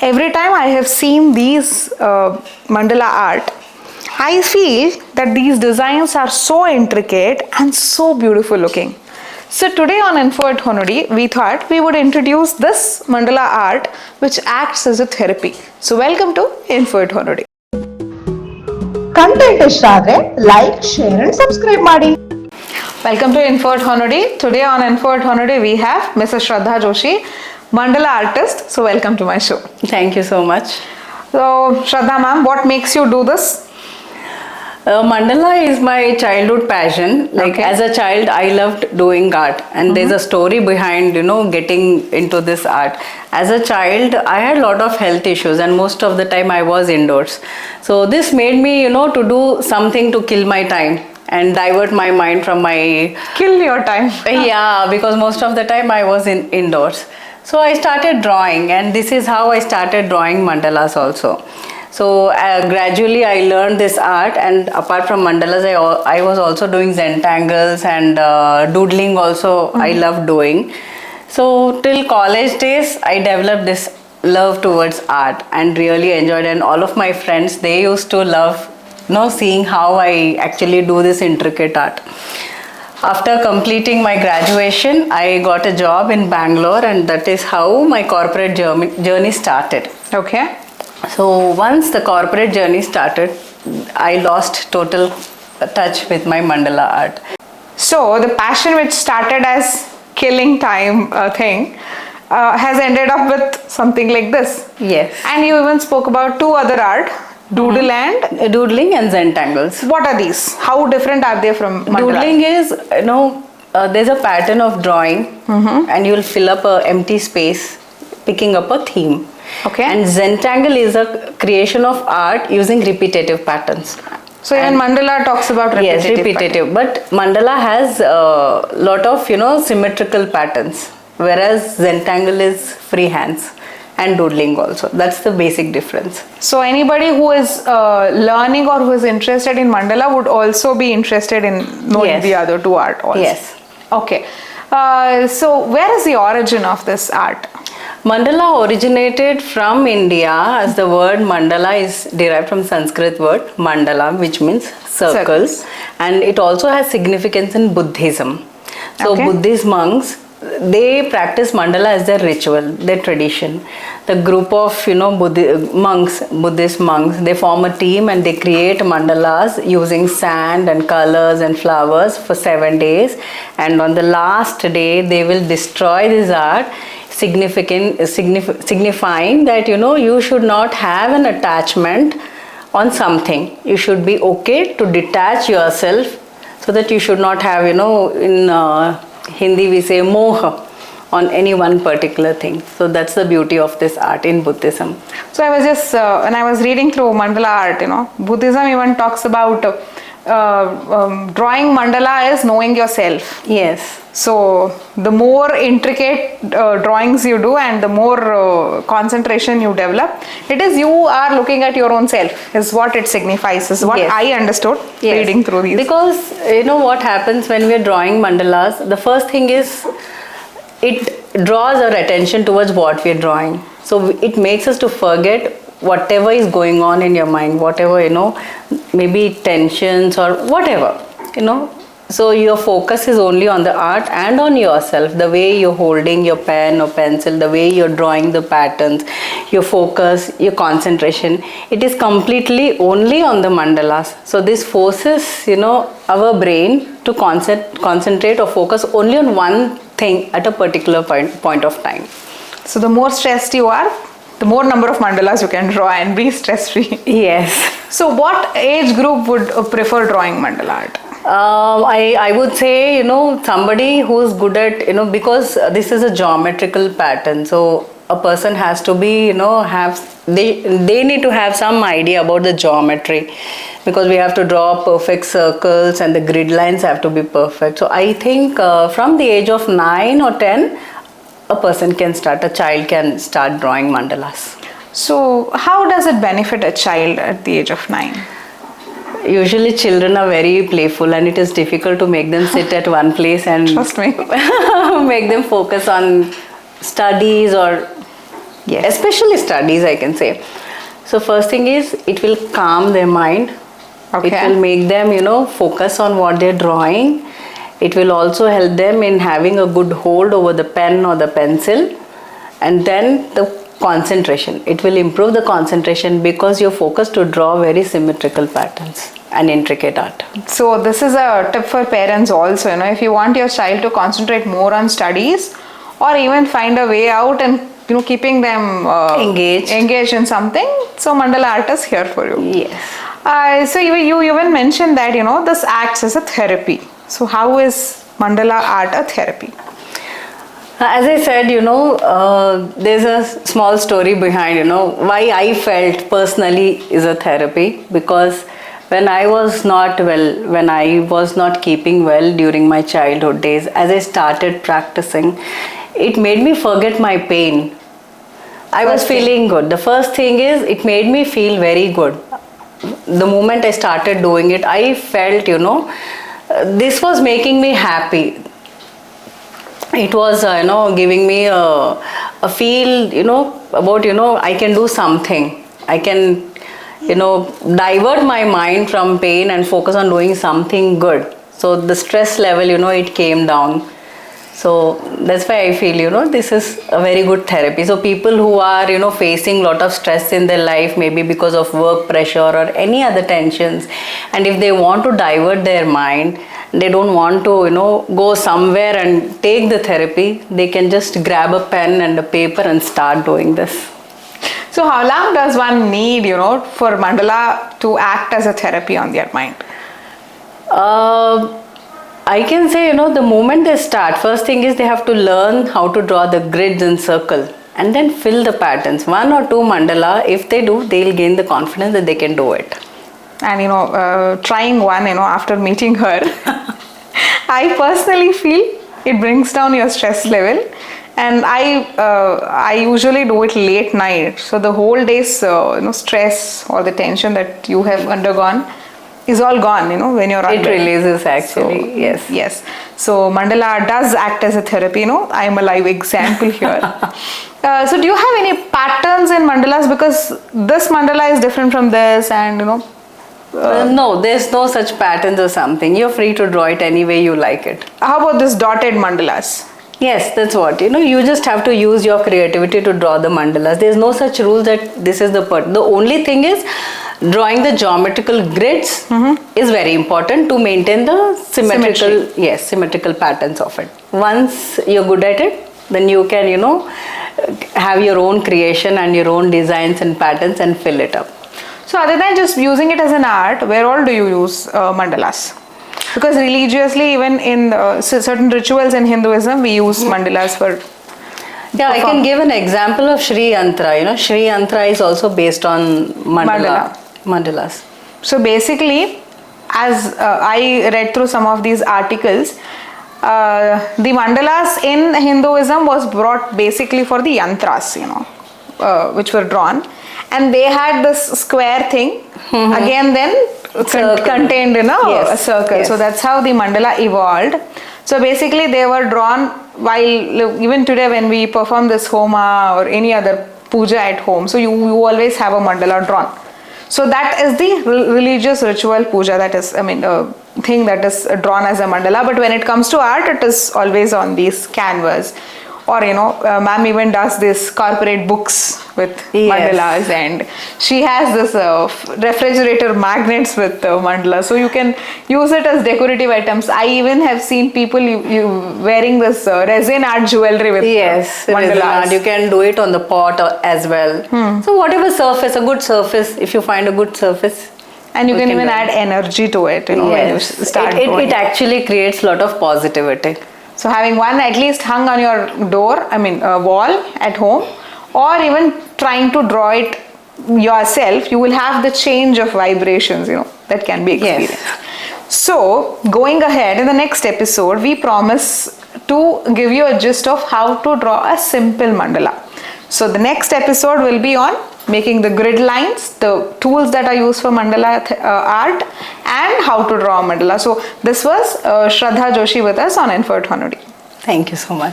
every time I have seen these mandala art, I feel that these designs are so intricate and so beautiful looking. So today on Info at Honori, we thought we would introduce this mandala art which acts as a therapy. So welcome to Info at Honori. Content ಇಷ್ಟ ಆದ್ರೆ like, share and subscribe ಮಾಡಿ. Welcome to Info at Honori. Today on Info at Honori, we have Mrs Shradha Joshi, mandala artist. So welcome to my show. Thank you so much. So Shradha ma'am, what makes you do this? Mandala is my childhood passion. Like Okay. as a child, I loved doing art, and there's a story behind getting into this art. As a child, I had a lot of health issues, and most of the time I was indoors. So this made me to do something to kill my time and divert my mind from my Kill your time. yeah, because most of the time I was indoors. So I started drawing, and this is how I started drawing mandalas also. So gradually I learned this art, and apart from mandalas, I was also doing Zentangles and doodling also. I love doing. So till college days, I developed this love towards art and really enjoyed. And all of my friends, they used to love seeing how I actually do this intricate art. After completing my graduation, I got a job in Bangalore, and that is how my corporate journey started. Okay. So once the corporate journey started, I lost total touch with my mandala art. So the passion which started as killing time thing has ended up with something like this. Yes. And you even spoke about two other art, doodle and Doodling and Zentangles. what are these? How different are they from mandala? Doodling is, there's a pattern of drawing, and you'll fill up a empty space, picking up a theme. Okay. And Zentangle is a creation of art using repetitive patterns. So even mandala talks about repetitive. Yes, repetitive. But mandala has a lot of symmetrical patterns, whereas Zentangle is free hands, and doodling also. That's the basic difference. So anybody who is learning or who is interested in mandala would also be interested in knowing Yes. the other two art also. Yes. Okay. So where is the origin of this art? Mandala originated from India, as the word mandala is derived from Sanskrit word mandala, which means circles, and it also has significance in Buddhism. So Okay. Buddhist monks, they practice mandala as their ritual, their tradition. The group of Buddhist monks, they form a team and they create mandalas using sand and colors and flowers for 7 days, and on the last day they will destroy this art, signifying that you should not have an attachment on something. You should be okay to detach yourself, so that you should not have in Hindi we say moha on any one particular thing. So that's the beauty of this art in Buddhism. So I was just when I was reading through mandala art, Buddhism even talks about drawing mandala is knowing yourself. Yes. So the more intricate drawings you do and the more concentration you develop, it is you are looking at your own self, is what it signifies, is what Yes. I understood Yes. reading through these. Because what happens when we are drawing mandalas, the first thing is it draws our attention towards what we are drawing. So it makes us to forget whatever is going on in your mind, whatever maybe tensions or whatever. So your focus is only on the art and on yourself, the way you're holding your pen or pencil, the way you're drawing the patterns, your focus, your concentration. It is completely only on the mandalas. So this forces, our brain to concentrate or focus only on one thing at a particular point of time. So the more stressed you are, the more number of mandalas you can draw and be stress free. Yes. So what age group would prefer drawing mandala art? I would say somebody who's good at because this is a geometrical pattern, so a person has to be they need to have some idea about the geometry, because we have to draw perfect circles and the grid lines have to be perfect. So I think from the age of 9 or 10, a child can start drawing mandalas. So how does it benefit a child at the age of 9? Usually children are very playful, and it is difficult to make them sit at one place and Trust me. make them focus on studies or Yes. Especially studies, I can say. So first thing is, it will calm their mind. Okay. It will make them, focus on what they're drawing. It will also help them in having a good hold over the pen or the pencil. And then the concentration. It will improve the concentration because you're focused to draw very symmetrical patterns and intricate art. So this is a tip for parents also, if you want your child to concentrate more on studies or even find a way out and keeping them engaged in something, so Mandala Art is here for you. Yes. So you even mentioned that this acts as a therapy. So how is Mandala Art a therapy? As I said, there's a small story behind, why I felt personally is a therapy. Because when I was not well, when I was not keeping well during my childhood days, as I started practicing, it made me forget my pain. I was feeling good. The first thing is, it made me feel very good. The moment I started doing it, I felt, this was making me happy. It was, giving me a feel, about, I can do something. I can, divert my mind from pain and focus on doing something good. So the stress level, it came down. So that's why I feel, this is a very good therapy. So people who are, facing a lot of stress in their life, maybe because of work pressure or any other tensions, and if they want to divert their mind, they don't want to, go somewhere and take the therapy, they can just grab a pen and a paper and start doing this. So how long does one need, for Mandala to act as a therapy on their mind? I can say, the moment they start, first thing is they have to learn how to draw the grids and circle and then fill the patterns. 1 or 2 mandala, if they do, they'll gain the confidence that they can do it. And trying one, after meeting her, I personally feel it brings down your stress level. And I usually do it late night. So the whole day's stress or the tension that you have undergone is all gone, when you're on It bed. releases actually, So, yes. Yes. So Mandala does act as a therapy, I am a live example here. So do you have any patterns in mandalas? Because this mandala is different from this and, no, there's no such patterns or something. You're free to draw it any way you like it. how about this dotted mandalas? Yes, that's what. You just have to use your creativity to draw the mandalas. There's no such rule that this is the part. The only thing is, drawing the geometrical grids is very important to maintain the symmetrical patterns of it. Once you're good at it, then you can, have your own creation and your own designs and patterns and fill it up. So other than just using it as an art, where all do you use mandalas? Because religiously, even in certain rituals in Hinduism, we use mandalas for... Yeah, I can give an example of Shri Yantra. Shri Yantra is also based on mandalas. So basically, as I read through some of these articles, the mandalas in Hinduism was brought basically for the yantras, which were drawn. And they had this square thing, again then contained in a circle. Yes. So that's how the mandala evolved. So basically they were drawn while, even today when we perform this homa or any other puja at home, so you always have a mandala drawn. So that is the religious ritual puja, that is, thing that is drawn as a mandala. But when it comes to art, it is always on these canvas. Or, ma'am even does this corporate books with mandalas, and she has this refrigerator magnets with mandalas. So you can use it as decorative items. I even have seen people wearing this resin art jewelry with mandalas. You can do it on the pot as well. So whatever surface, a good surface, if you find a good surface. And you can even add energy to it, when you start it actually creates a lot of positivity. So having one at least hung on your door, wall at home, or even trying to draw it yourself, you will have the change of vibrations, that can be experienced. Yes. So going ahead, in the next episode, we promise to give you a gist of how to draw a simple mandala. So the next episode will be on making the grid lines, the tools that are used for mandala art, and how to draw a mandala. So this was Shradha Joshi with us on Info at Honori. Thank you so much.